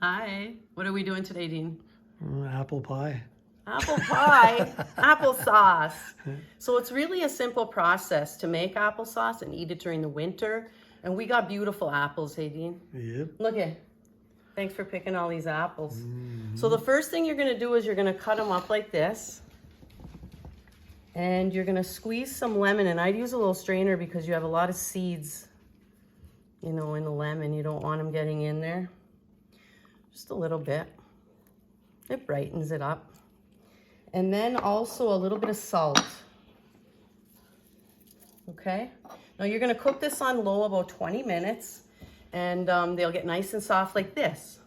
Hi. What are we doing today, Dean? Apple pie. Apple pie, applesauce. So it's really a simple process to make applesauce and eat it during the winter. And we got beautiful apples, hey, Dean? Yep. Look at. Thanks for picking all these apples. So the first thing you're going to do is you're going to cut them up like this. And you're going to squeeze some lemon. And I'd use a little strainer because you have a lot of seeds, you know, in the lemon. You don't want them getting in there. Just a little bit. It brightens it up. And then also a little bit of salt. Okay? Now you're going to cook this on low about 20 minutes. And they'll get nice and soft like this.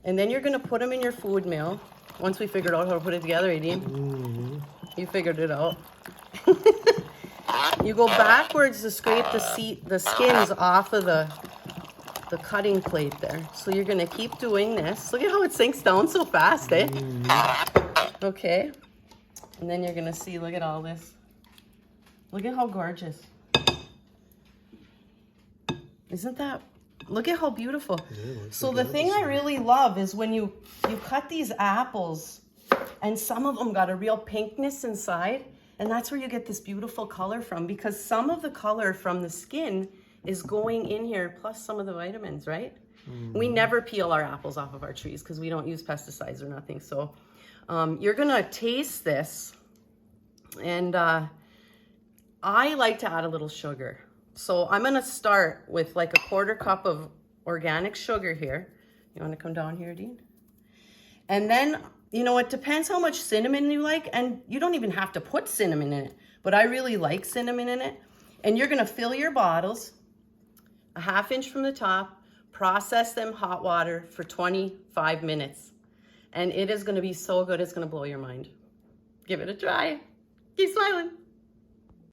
And then you're going to put them in your food mill. Once we figured out how to put it together, Aideen. You figured it out. You go backwards to scrape the skins off of the cutting plate there. So you're going to keep doing this. Look at how it sinks down so fast, eh? Okay. And then you're going to see, look at all this. Look at how gorgeous. Isn't that? Look at how beautiful. Yeah, so the thing I really love is when you cut these apples and some of them got a real pinkness inside, and that's where you get this beautiful color from, because some of the color from the skin is going in here, plus some of the vitamins, right? We never peel our apples off of our trees because we don't use pesticides or nothing. So you're gonna taste this, and I like to add a little sugar. So I'm gonna start with like a 1/4 cup of organic sugar here. You wanna come down here, Dean? And then, you know, it depends how much cinnamon you like, and you don't even have to put cinnamon in it, but I really like cinnamon in it. And you're gonna fill your bottles, a 1/2 inch from the top, process them hot water for 25 minutes. And it is gonna be so good, it's gonna blow your mind. Give it a try. Keep smiling.